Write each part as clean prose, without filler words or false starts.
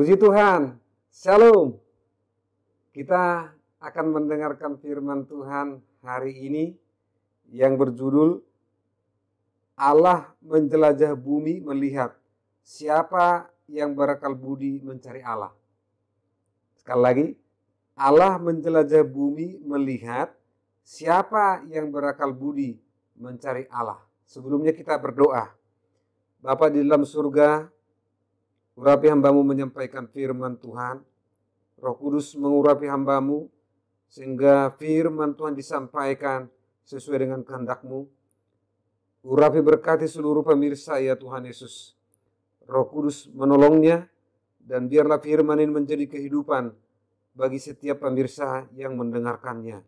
Puji Tuhan, Shalom. Kita akan mendengarkan firman Tuhan hari ini yang berjudul Allah menjelajah bumi melihat siapa yang berakal budi mencari Allah. Sekali lagi, Allah menjelajah bumi melihat siapa yang berakal budi mencari Allah. Sebelumnya kita berdoa. Bapa di dalam surga, urapi hambamu menyampaikan firman Tuhan. Roh Kudus mengurapi hambamu sehingga firman Tuhan disampaikan sesuai dengan kehendak-Mu. Urapi berkati seluruh pemirsa ya Tuhan Yesus. Roh Kudus menolongnya dan biarlah firman ini menjadi kehidupan bagi setiap pemirsa yang mendengarkannya.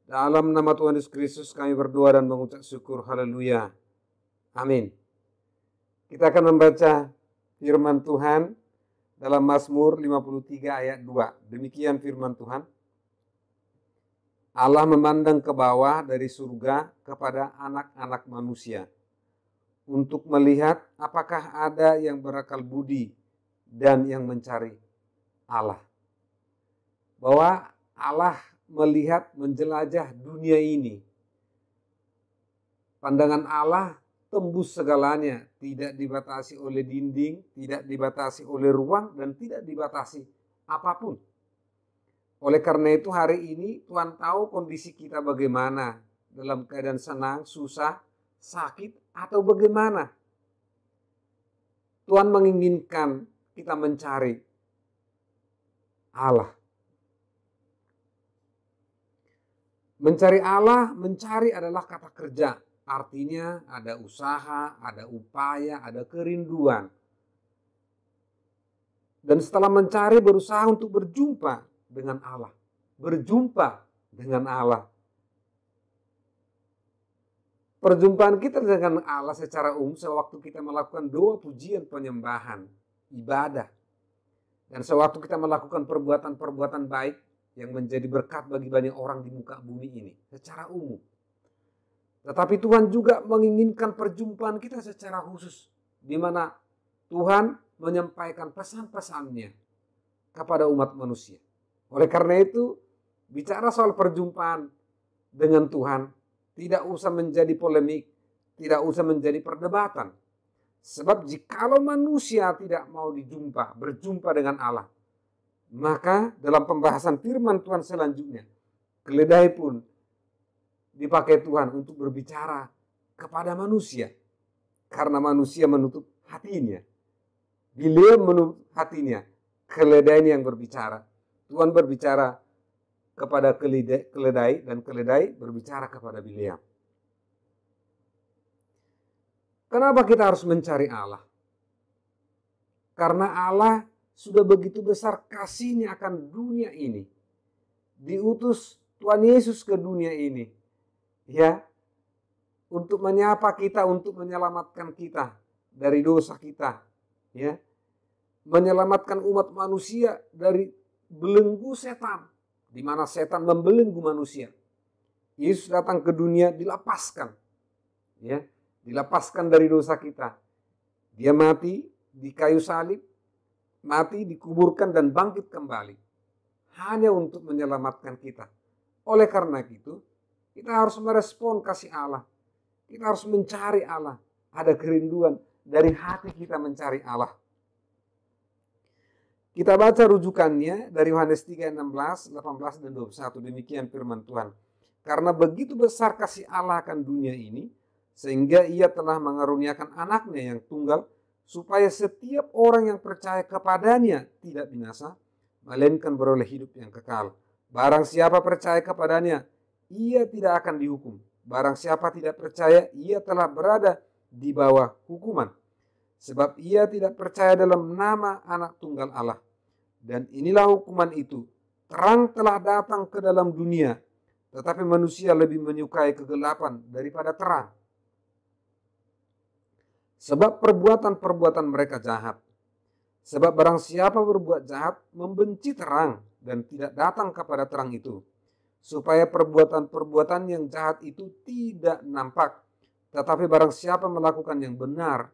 Dalam nama Tuhan Yesus Kristus kami berdoa dan mengucap syukur. Haleluya. Amin. Kita akan membaca firman Tuhan dalam Mazmur 53 ayat 2. Demikian firman Tuhan. Allah memandang ke bawah dari surga kepada anak-anak manusia untuk melihat apakah ada yang berakal budi dan yang mencari Allah. Bahwa Allah melihat menjelajah dunia ini. Pandangan Allah tembus segalanya, tidak dibatasi oleh dinding, tidak dibatasi oleh ruang, dan tidak dibatasi apapun. Oleh karena itu hari ini Tuhan tahu kondisi kita bagaimana, dalam keadaan senang, susah, sakit, atau bagaimana. Tuhan menginginkan kita mencari Allah. Mencari Allah, mencari adalah kata kerja. Artinya ada usaha, ada upaya, ada kerinduan. Dan setelah mencari berusaha untuk berjumpa dengan Allah. Berjumpa dengan Allah. Perjumpaan kita dengan Allah secara umum sewaktu kita melakukan doa, pujian, penyembahan, ibadah. Dan sewaktu kita melakukan perbuatan-perbuatan baik yang menjadi berkat bagi banyak orang di muka bumi ini secara umum. Tetapi Tuhan juga menginginkan perjumpaan kita secara khusus, di mana Tuhan menyampaikan pesan-pesannya kepada umat manusia. Oleh karena itu, bicara soal perjumpaan dengan Tuhan, tidak usah menjadi polemik, tidak usah menjadi perdebatan. Sebab jikalau manusia tidak mau berjumpa dengan Allah, maka dalam pembahasan firman Tuhan selanjutnya, keledai pun dipakai Tuhan untuk berbicara kepada manusia. Karena manusia menutup hatinya. Bila menutup hatinya, keledai yang berbicara. Tuhan berbicara kepada keledai dan keledai berbicara kepada Bileam. Kenapa kita harus mencari Allah? Karena Allah sudah begitu besar kasihnya akan dunia ini. Diutus Tuhan Yesus ke dunia ini. Ya, untuk menyapa kita, untuk menyelamatkan kita dari dosa kita, ya, menyelamatkan umat manusia dari belenggu setan, di mana setan membelenggu manusia. Yesus datang ke dunia dilepaskan, ya, dilepaskan dari dosa kita. Dia mati di kayu salib, mati, dikuburkan dan bangkit kembali, hanya untuk menyelamatkan kita. Oleh karena itu, kita harus merespon kasih Allah. Kita harus mencari Allah. Ada kerinduan dari hati kita mencari Allah. Kita baca rujukannya dari Yohanes 3, 16, 18, dan 21. Demikian firman Tuhan. Karena begitu besar kasih Allah akan dunia ini, sehingga ia telah mengaruniakan anaknya yang tunggal, supaya setiap orang yang percaya kepadanya tidak binasa, melainkan beroleh hidup yang kekal. Barang siapa percaya kepadanya, ia tidak akan dihukum. Barang siapa tidak percaya, ia telah berada di bawah hukuman. Sebab ia tidak percaya dalam nama anak tunggal Allah. Dan inilah hukuman itu. Terang telah datang ke dalam dunia, tetapi manusia lebih menyukai kegelapan daripada terang. Sebab perbuatan-perbuatan mereka jahat. Sebab barang siapa berbuat jahat, membenci terang dan tidak datang kepada terang itu, supaya perbuatan-perbuatan yang jahat itu tidak nampak. Tetapi barang siapa melakukan yang benar,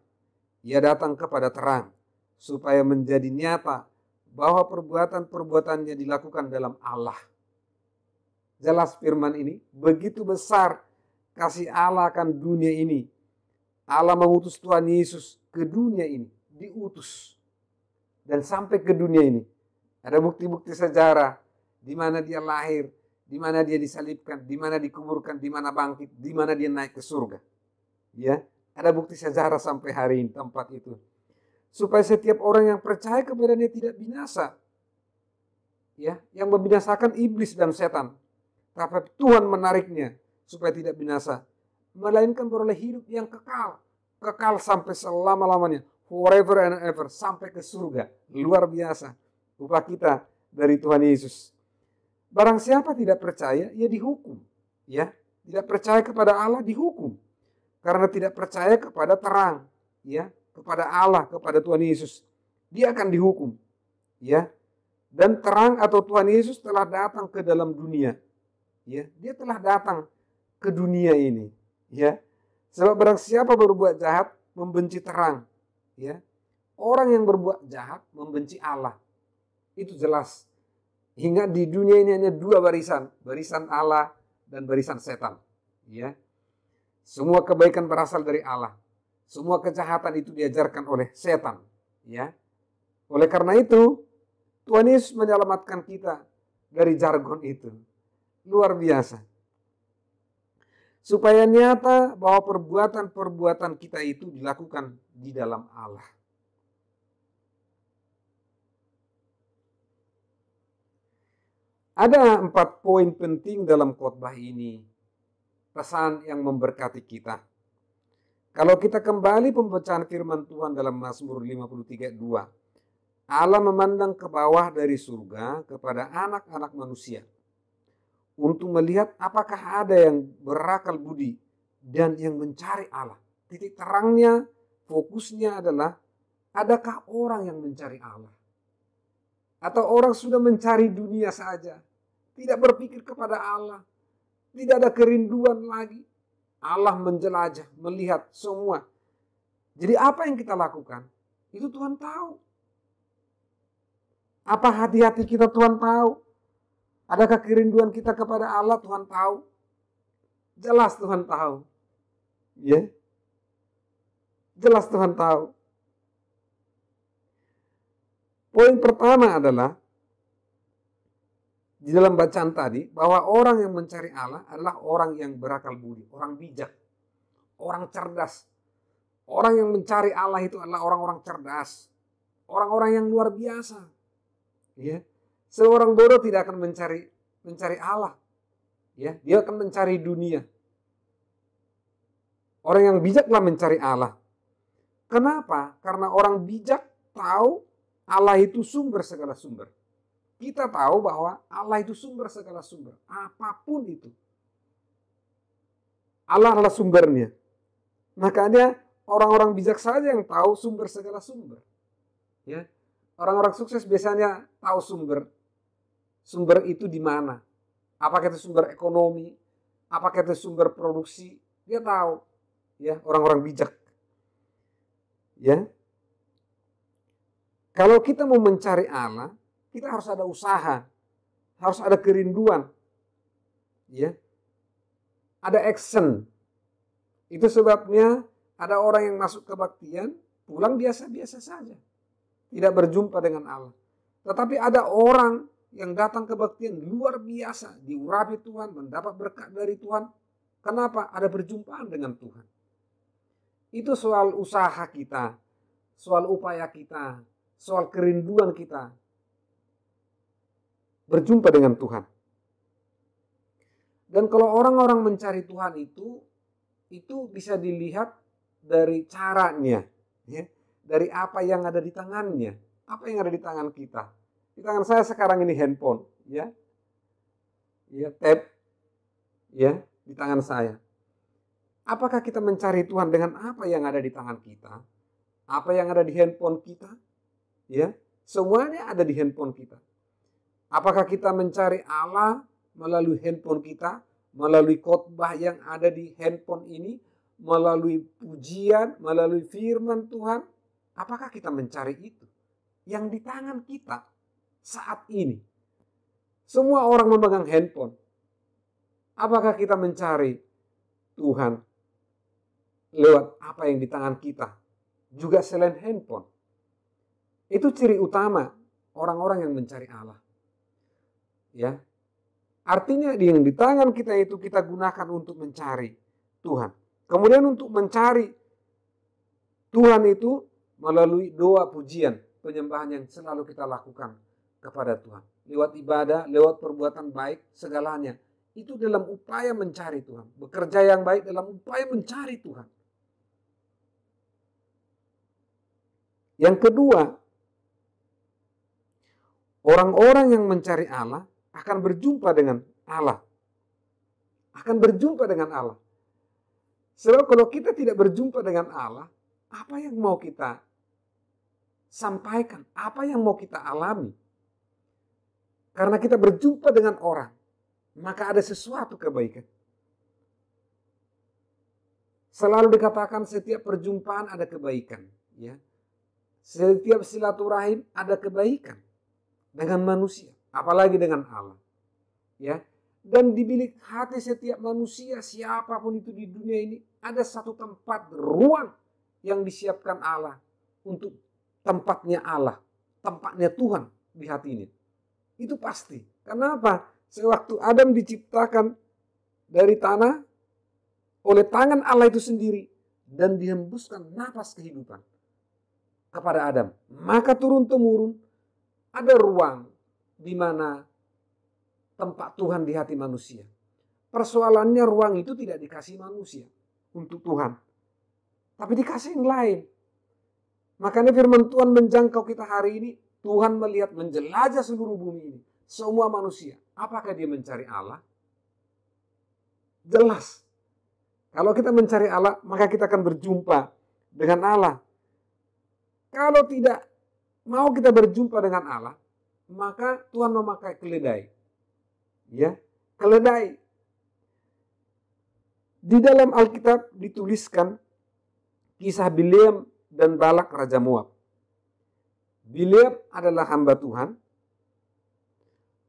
ia datang kepada terang, supaya menjadi nyata bahwa perbuatan-perbuatannya dilakukan dalam Allah. Jelas firman ini, begitu besar kasih Allah akan dunia ini. Allah mengutus Tuhan Yesus ke dunia ini, diutus. Dan sampai ke dunia ini. Ada bukti-bukti sejarah di mana dia lahir, di mana dia disalibkan, di mana dikuburkan, di mana bangkit, di mana dia naik ke surga. Ya, ada bukti sejarah sampai hari ini tempat itu. Supaya setiap orang yang percaya kepadanya tidak binasa. Ya, yang membinasakan iblis dan setan. Tapi Tuhan menariknya supaya tidak binasa, melainkan beroleh hidup yang kekal. Kekal sampai selama-lamanya. Forever and ever, sampai ke surga. Luar biasa upah kita dari Tuhan Yesus. Barang siapa tidak percaya, ia dihukum. Ya, tidak percaya kepada Allah dihukum. Karena tidak percaya kepada terang, ya, kepada Allah, kepada Tuhan Yesus. Dia akan dihukum. Ya. Dan terang atau Tuhan Yesus telah datang ke dalam dunia. Ya, dia telah datang ke dunia ini. Ya. Sebab barang siapa berbuat jahat, membenci terang. Ya, orang yang berbuat jahat membenci Allah. Itu jelas. Hingga di dunia ini hanya dua barisan. Barisan Allah dan barisan setan. Ya. Semua kebaikan berasal dari Allah. Semua kejahatan itu diajarkan oleh setan. Ya. Oleh karena itu, Tuhan Yesus menyelamatkan kita dari jargon itu. Luar biasa. Supaya nyata bahwa perbuatan-perbuatan kita itu dilakukan di dalam Allah. Ada 4 poin penting dalam khotbah ini. Pesan yang memberkati kita. Kalau kita kembali pembacaan firman Tuhan dalam Mazmur 53:2. Allah memandang ke bawah dari surga kepada anak-anak manusia. Untuk melihat apakah ada yang berakal budi dan yang mencari Allah. Titik terangnya, fokusnya adalah, adakah orang yang mencari Allah? Atau orang sudah mencari dunia saja, tidak berpikir kepada Allah, tidak ada kerinduan lagi. Allah menjelajah, melihat semua. Jadi apa yang kita lakukan? Itu Tuhan tahu. Apa hati-hati kita Tuhan tahu. Adakah kerinduan kita kepada Allah Tuhan tahu? Jelas Tuhan tahu. Ya. Jelas Tuhan tahu. Poin pertama adalah di dalam bacaan tadi bahwa orang yang mencari Allah adalah orang yang berakal budi, orang bijak, orang cerdas. Orang yang mencari Allah itu adalah orang-orang cerdas, orang-orang yang luar biasa. Ya. Seorang bodoh tidak akan mencari Allah. Ya, dia akan mencari dunia. Orang yang bijaklah mencari Allah. Kenapa? Karena orang bijak tahu Allah itu sumber segala sumber. Kita tahu bahwa Allah itu sumber segala sumber. Apapun itu. Allah adalah sumbernya. Makanya orang-orang bijak saja yang tahu sumber segala sumber. Ya. Orang-orang sukses biasanya tahu sumber. Sumber itu di mana? Apakah itu sumber ekonomi? Apakah itu sumber produksi? Dia tahu. Ya, orang-orang bijak. Ya. Kalau kita mau mencari Allah, kita harus ada usaha. Harus ada kerinduan. Ya. Ada action. Itu sebabnya ada orang yang masuk kebaktian, pulang biasa-biasa saja. Tidak berjumpa dengan Allah. Tetapi ada orang yang datang kebaktian luar biasa, diurapi Tuhan, mendapat berkat dari Tuhan. Kenapa? Ada perjumpaan dengan Tuhan. Itu soal usaha kita, soal upaya kita, soal kerinduan kita berjumpa dengan Tuhan. Dan kalau orang-orang mencari Tuhan itu bisa dilihat dari caranya, ya, dari apa yang ada di tangannya, apa yang ada di tangan kita. Di tangan saya sekarang ini handphone, ya, tab, ya, di tangan saya. Apakah kita mencari Tuhan dengan apa yang ada di tangan kita, apa yang ada di handphone kita, ya, semuanya ada di handphone kita. Apakah kita mencari Allah melalui handphone kita, melalui khotbah yang ada di handphone ini, melalui pujian, melalui firman Tuhan? Apakah kita mencari itu? Yang di tangan kita. saat ini. Semua orang memegang handphone. Apakah kita mencari Tuhan lewat apa yang di tangan kita? Juga selain handphone. Itu ciri utama orang-orang yang mencari Allah. Ya. Artinya yang di tangan kita itu kita gunakan untuk mencari Tuhan. Kemudian untuk mencari Tuhan itu melalui doa, pujian, penyembahan yang selalu kita lakukan kepada Tuhan. Lewat ibadah, lewat perbuatan baik, segalanya. Itu dalam upaya mencari Tuhan. Bekerja yang baik dalam upaya mencari Tuhan. Yang kedua, orang-orang yang mencari Allah akan berjumpa dengan Allah. Akan berjumpa dengan Allah. Sebab kalau kita tidak berjumpa dengan Allah, apa yang mau kita sampaikan? Apa yang mau kita alami? Karena kita berjumpa dengan orang, maka ada sesuatu kebaikan. Selalu dikatakan setiap perjumpaan ada kebaikan. Ya. Setiap silaturahim ada kebaikan dengan manusia, apalagi dengan Allah. Ya. Dan di bilik hati setiap manusia, siapapun itu di dunia ini, ada satu tempat, ruang yang disiapkan Allah untuk tempatnya Allah, tempatnya Tuhan di hati ini. Itu pasti. Kenapa? Sewaktu Adam diciptakan dari tanah oleh tangan Allah itu sendiri dan dihembuskan nafas kehidupan kepada Adam, maka turun-temurun ada ruang di mana tempat Tuhan di hati manusia. Persoalannya ruang itu tidak dikasih manusia untuk Tuhan, tapi dikasih yang lain. Makanya firman Tuhan menjangkau kita hari ini. Tuhan melihat menjelajah seluruh bumi ini. Semua manusia. Apakah dia mencari Allah? Jelas. Kalau kita mencari Allah, maka kita akan berjumpa dengan Allah. Kalau tidak mau kita berjumpa dengan Allah, maka Tuhan memakai keledai. Ya, keledai. Di dalam Alkitab dituliskan kisah Bileam dan Balak Raja Moab. Bileam adalah hamba Tuhan.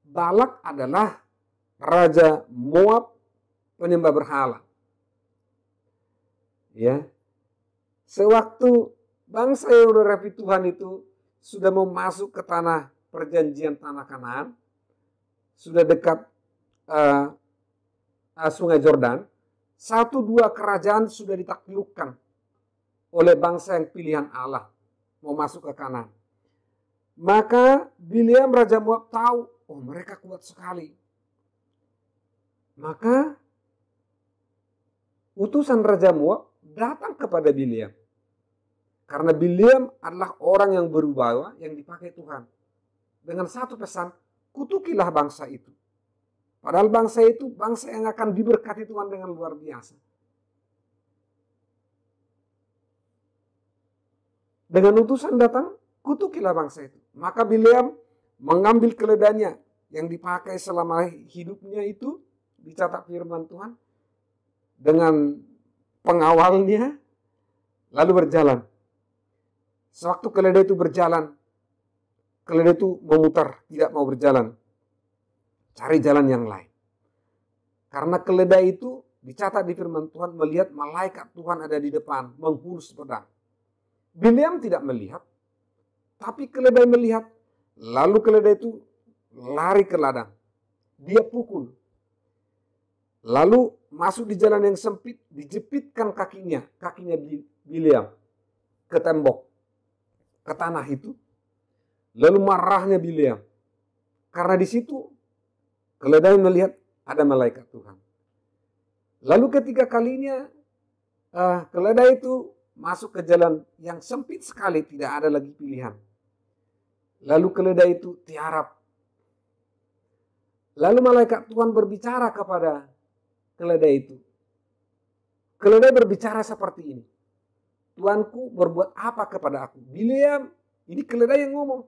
Balak adalah Raja Moab, penyembah berhala. Ya. Sewaktu bangsa yang sudah rapi Tuhan itu sudah mau masuk ke tanah perjanjian, tanah Kanaan, sudah dekat Sungai Yordan, 1-2 kerajaan sudah ditaklukkan oleh bangsa yang pilihan Allah mau masuk ke Kanaan. Maka Bileam Raja Moab tahu, oh mereka kuat sekali. Maka utusan Raja Moab datang kepada Bileam. Karena Bileam adalah orang yang berwibawa yang dipakai Tuhan. Dengan satu pesan, kutukilah bangsa itu. Padahal bangsa itu bangsa yang akan diberkati Tuhan dengan luar biasa. Dengan utusan datang, kutukilah bangsa itu. Maka Bileam mengambil keledainya yang dipakai selama hidupnya itu, dicatat firman Tuhan, dengan pengawalnya, lalu berjalan. Sewaktu keledai itu berjalan, keledai itu memutar, tidak mau berjalan. Cari jalan yang lain. Karena keledai itu dicatat di firman Tuhan melihat malaikat Tuhan ada di depan, menghunus pedang. Bileam tidak melihat, tapi keledai melihat. Lalu keledai itu lari ke ladang. Dia pukul. Lalu masuk di jalan yang sempit, dijepitkan kakinya Bileam ke tembok, ke tanah itu. Lalu marahnya Bileam. Karena di situ keledai melihat ada malaikat Tuhan. Lalu ketiga kalinya keledai itu masuk ke jalan yang sempit sekali, tidak ada lagi pilihan. Lalu keledai itu tiarap. Lalu malaikat Tuhan berbicara kepada keledai itu. Keledai berbicara seperti ini. Tuanku berbuat apa kepada aku? Bileam, ini keledai yang ngomong.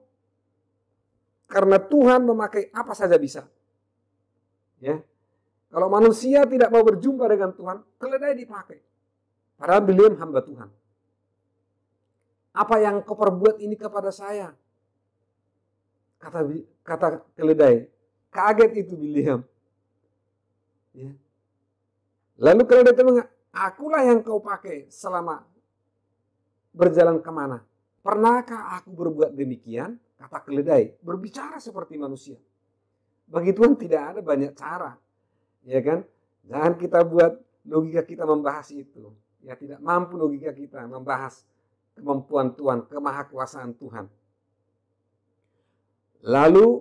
Karena Tuhan memakai apa saja bisa. Ya. Kalau manusia tidak mau berjumpa dengan Tuhan, keledai dipakai. Padahal Bileam hamba Tuhan. Apa yang kau perbuat ini kepada saya? kata keledai. Kaget itu Bileam. Ya. Lalu keledai itu mengatakan, akulah yang kau pakai selama berjalan kemana. Pernahkah aku berbuat demikian? Kata keledai, berbicara seperti manusia. Bagi Tuhan tidak ada banyak cara. Ya kan? Jangan kita buat logika kita membahas itu. Ya, tidak mampu logika kita membahas kemampuan Tuhan, kemahakuasaan Tuhan. Lalu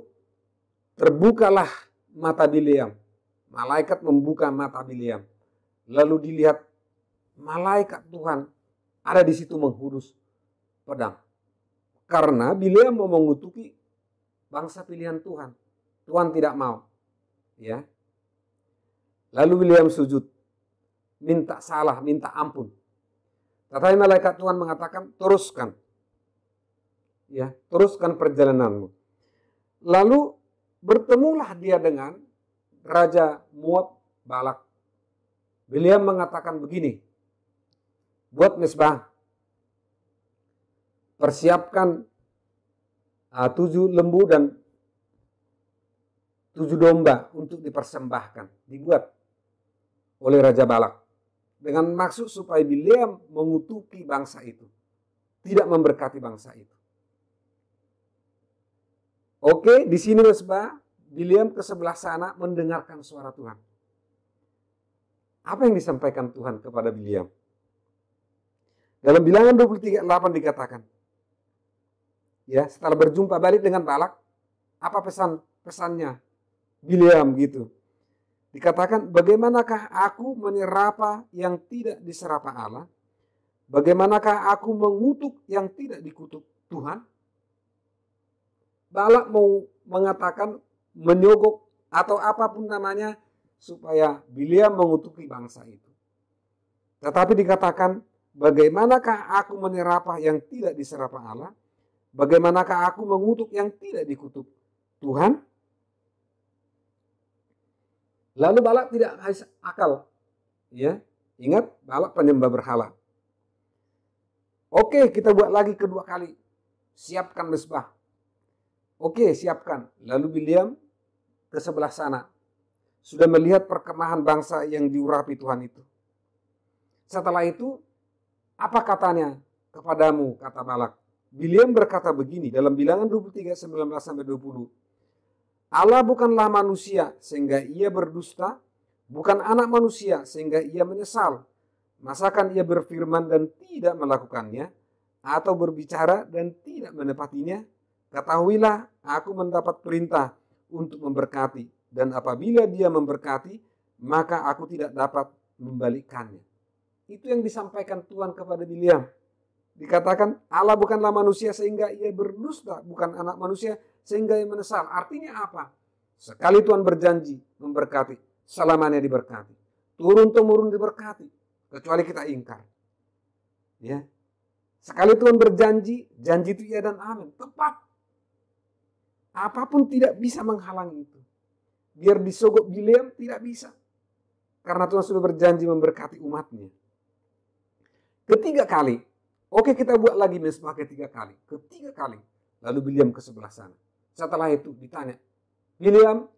terbukalah mata Bileam. Malaikat membuka mata Bileam. Lalu dilihat malaikat Tuhan ada di situ menghunus pedang. Karena Bileam mau mengutuki bangsa pilihan Tuhan. Tuhan tidak mau. Ya. Lalu Bileam sujud. Minta salah, minta ampun. Tetapi malaikat Tuhan mengatakan, teruskan. Ya, teruskan perjalananmu. Lalu bertemulah dia dengan Raja Moab Balak. Bileam mengatakan begini, buat mezbah, persiapkan 7 lembu dan 7 domba untuk dipersembahkan. Dibuat oleh Raja Balak. Dengan maksud supaya Bileam mengutuki bangsa itu. Tidak memberkati bangsa itu. Oke, di sini mezbah, Bileam ke sebelah sana mendengarkan suara Tuhan. Apa yang disampaikan Tuhan kepada Bileam? Dalam Bilangan 23:8 dikatakan, ya, setelah berjumpa balik dengan Balak, apa pesannya Bileam gitu? Dikatakan, bagaimanakah aku menyerapa yang tidak diserapa Allah? Bagaimanakah aku mengutuk yang tidak dikutuk Tuhan? Balak mau mengatakan, menyogok atau apapun namanya supaya Bileam mengutuki bangsa itu. Tetapi dikatakan, bagaimanakah aku menyerapa yang tidak diserapa Allah? Bagaimanakah aku mengutuk yang tidak dikutuk Tuhan? Lalu Balak tidak habis akal. Ya, ingat Balak penyembah berhala. Oke, kita buat lagi kedua kali. Siapkan mezbah. Oke, siapkan. Lalu Bileam ke sebelah sana. Sudah melihat perkemahan bangsa yang diurapi Tuhan itu. Setelah itu, apa katanya kepadamu, kata Balak. Bileam berkata begini dalam Bilangan 23:19-20. Allah bukanlah manusia sehingga ia berdusta, bukan anak manusia sehingga ia menyesal. Masakan ia berfirman dan tidak melakukannya, atau berbicara dan tidak menepatinya? Ketahuilah, aku mendapat perintah untuk memberkati, dan apabila dia memberkati, maka aku tidak dapat membalikkannya. Itu yang disampaikan Tuhan kepada Bileam. Dikatakan Allah bukanlah manusia sehingga ia berdusta, bukan anak manusia sehingga ia menyesal. Artinya apa? Sekali Tuhan berjanji memberkati, selamanya diberkati. Turun-temurun diberkati, kecuali kita ingkar. Ya. Sekali Tuhan berjanji, janji itu ya dan amin, tepat. Apapun tidak bisa menghalangi itu. Biar disogok Bileam tidak bisa. Karena Tuhan sudah berjanji memberkati umatnya. Ketiga kali. Oke, kita buat lagi mezbah ketiga kali. Ketiga kali. Lalu Bileam ke sebelah sana. Setelah itu ditanya, Bileam,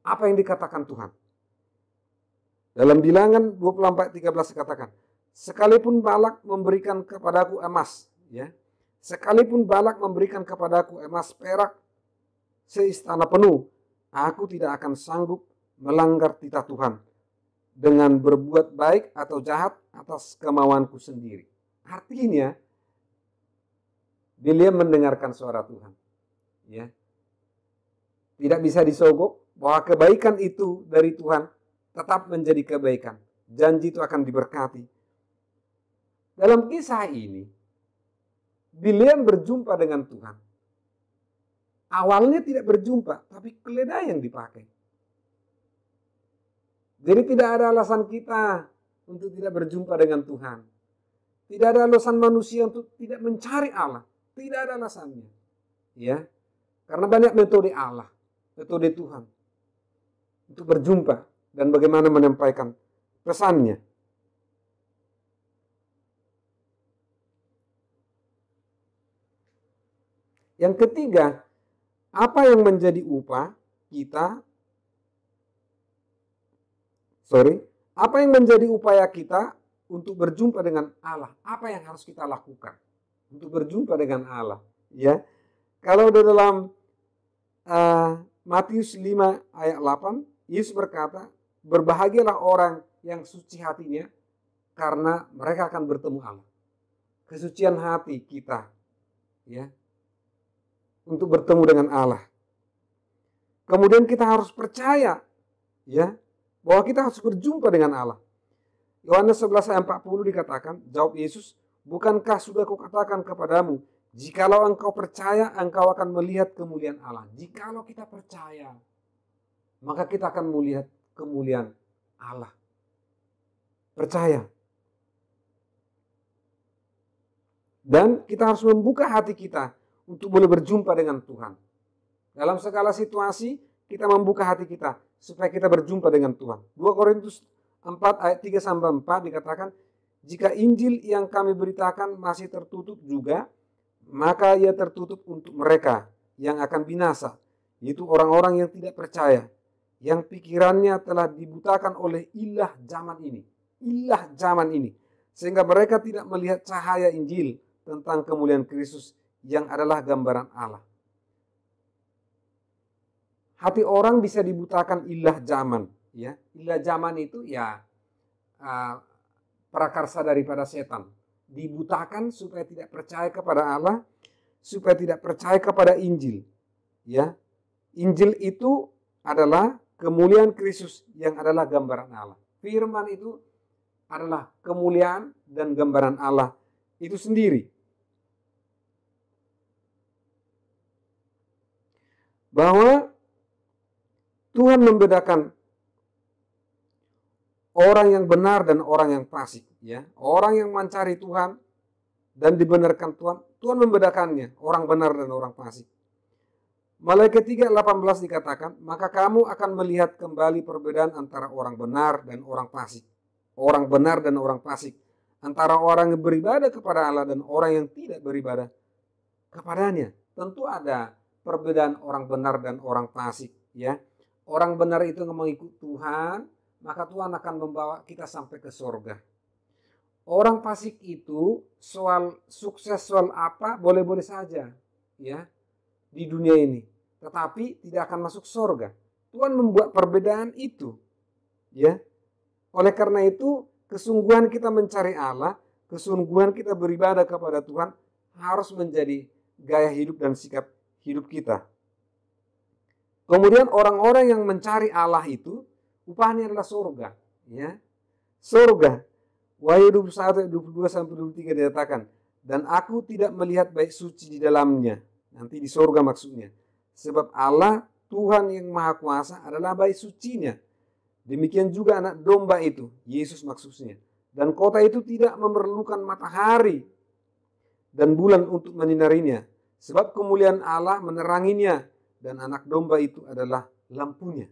apa yang dikatakan Tuhan? Dalam Bilangan 24:13 dikatakan, sekalipun Balak memberikan kepadaku emas, ya, sekalipun Balak memberikan kepadaku emas perak seistana penuh, aku tidak akan sanggup melanggar titah Tuhan dengan berbuat baik atau jahat atas kemauanku sendiri. Artinya, Bileam mendengarkan suara Tuhan. Ya. Tidak bisa disogok bahwa kebaikan itu dari Tuhan tetap menjadi kebaikan. Janji itu akan diberkati. Dalam kisah ini, Bileam berjumpa dengan Tuhan. Awalnya tidak berjumpa, tapi keledai yang dipakai. Jadi tidak ada alasan kita untuk tidak berjumpa dengan Tuhan. Tidak ada alasan manusia untuk tidak mencari Allah. Tidak ada alasannya. Ya. Karena banyak metode Allah, metode Tuhan untuk berjumpa dan bagaimana menyampaikan pesannya. Yang ketiga, Apa yang menjadi upah kita? Apa yang menjadi upaya kita untuk berjumpa dengan Allah? Apa yang harus kita lakukan untuk berjumpa dengan Allah? Ya, kalau di dalam Matius 5 ayat 8, Yesus berkata, berbahagialah orang yang suci hatinya, karena mereka akan bertemu Allah. Kesucian hati kita, ya, untuk bertemu dengan Allah. Kemudian kita harus percaya, ya, bahwa kita harus berjumpa dengan Allah. Yohanes 11 ayat 40 dikatakan, jawab Yesus, bukankah sudah kukatakan kepadamu, jikalau engkau percaya, engkau akan melihat kemuliaan Allah. Jikalau kita percaya, maka kita akan melihat kemuliaan Allah. Percaya. Dan kita harus membuka hati kita untuk boleh berjumpa dengan Tuhan. Dalam segala situasi, kita membuka hati kita supaya kita berjumpa dengan Tuhan. 2 Korintus 4 ayat 3-4 dikatakan, jika Injil yang kami beritakan masih tertutup juga, maka ia tertutup untuk mereka yang akan binasa, yaitu orang-orang yang tidak percaya, yang pikirannya telah dibutakan oleh ilah zaman ini, sehingga mereka tidak melihat cahaya Injil tentang kemuliaan Kristus yang adalah gambaran Allah. Hati orang bisa dibutakan ilah zaman, ya. Ilah zaman itu ya prakarsa daripada setan. Dibutakan supaya tidak percaya kepada Allah, supaya tidak percaya kepada Injil, ya. Injil itu adalah kemuliaan Kristus yang adalah gambaran Allah. Firman itu adalah kemuliaan dan gambaran Allah itu sendiri. Bahwa Tuhan membedakan orang yang benar dan orang yang fasik, ya. Orang yang mencari Tuhan dan dibenarkan Tuhan, Tuhan membedakannya, orang benar dan orang fasik. Malaikat 3:18 dikatakan, maka kamu akan melihat kembali perbedaan antara orang benar dan orang fasik. Orang benar dan orang fasik, antara orang yang beribadah kepada Allah dan orang yang tidak beribadah kepadanya. Tentu ada perbedaan orang benar dan orang fasik, ya. Orang benar itu mengikut Tuhan, maka Tuhan akan membawa kita sampai ke surga. Orang fasik itu soal sukses, soal apa, boleh-boleh saja, ya, di dunia ini, tetapi tidak akan masuk surga. Tuhan membuat perbedaan itu, ya. Oleh karena itu, kesungguhan kita mencari Allah, kesungguhan kita beribadah kepada Tuhan harus menjadi gaya hidup dan sikap hidup kita. Kemudian orang-orang yang mencari Allah itu upahnya adalah surga, ya. Surga. Wahyu 21 ayat 22-23 dikatakan, dan aku tidak melihat bait suci di dalamnya. Nanti di surga maksudnya. Sebab Allah Tuhan yang Maha Kuasa adalah bait sucinya. Demikian juga anak domba itu, Yesus maksudnya. Dan kota itu tidak memerlukan matahari dan bulan untuk menyinarinya, sebab kemuliaan Allah meneranginya, dan anak domba itu adalah lampunya.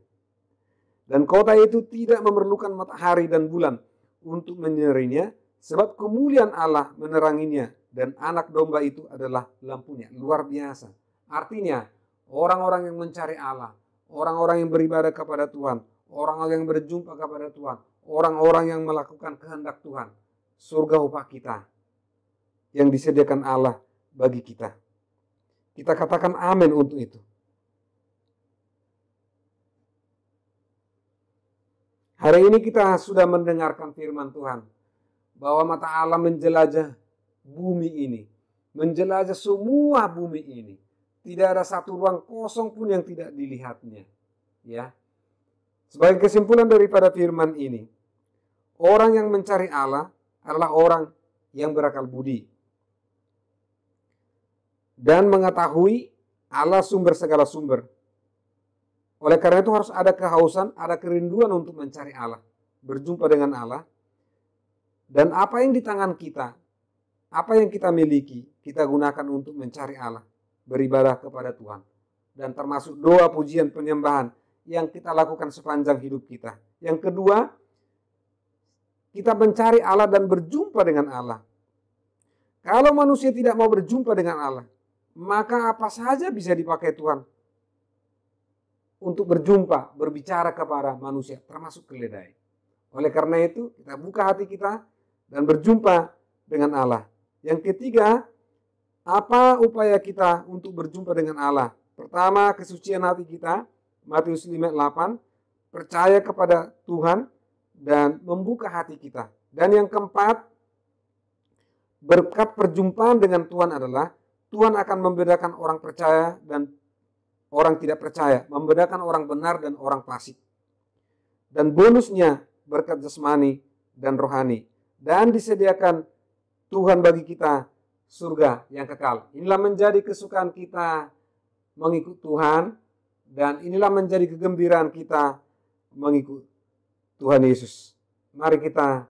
Dan kota itu tidak memerlukan matahari dan bulan untuk menyinarinya, sebab kemuliaan Allah meneranginya, dan anak domba itu adalah lampunya. Luar biasa. Artinya, orang-orang yang mencari Allah, orang-orang yang beribadah kepada Tuhan, orang-orang yang berjumpa kepada Tuhan, orang-orang yang melakukan kehendak Tuhan, surga upah kita yang disediakan Allah bagi kita. Kita katakan amin untuk itu. Hari ini kita sudah mendengarkan firman Tuhan, bahwa mata Allah menjelajah bumi ini, menjelajah semua bumi ini. Tidak ada satu ruang kosong pun yang tidak dilihatnya, ya. Sebagai kesimpulan daripada firman ini, orang yang mencari Allah adalah orang yang berakal budi dan mengetahui Allah sumber segala sumber. Oleh karena itu harus ada kehausan, ada kerinduan untuk mencari Allah, berjumpa dengan Allah. Dan apa yang di tangan kita, apa yang kita miliki, kita gunakan untuk mencari Allah, beribadah kepada Tuhan. Dan termasuk doa, pujian, penyembahan yang kita lakukan sepanjang hidup kita. Yang kedua, kita mencari Allah dan berjumpa dengan Allah. Kalau manusia tidak mau berjumpa dengan Allah, maka apa saja bisa dipakai Tuhan untuk berjumpa, berbicara kepada manusia, termasuk keledai. Oleh karena itu, kita buka hati kita dan berjumpa dengan Allah. Yang ketiga, apa upaya kita untuk berjumpa dengan Allah? Pertama, kesucian hati kita, Matius 5:8, percaya kepada Tuhan dan membuka hati kita. Dan yang keempat, berkat perjumpaan dengan Tuhan adalah Tuhan akan membedakan orang percaya dan orang tidak percaya, membedakan orang benar dan orang fasik. Dan bonusnya berkat jasmani dan rohani. Dan disediakan Tuhan bagi kita surga yang kekal. Inilah menjadi kesukaan kita mengikut Tuhan, dan inilah menjadi kegembiraan kita mengikut Tuhan Yesus. Mari kita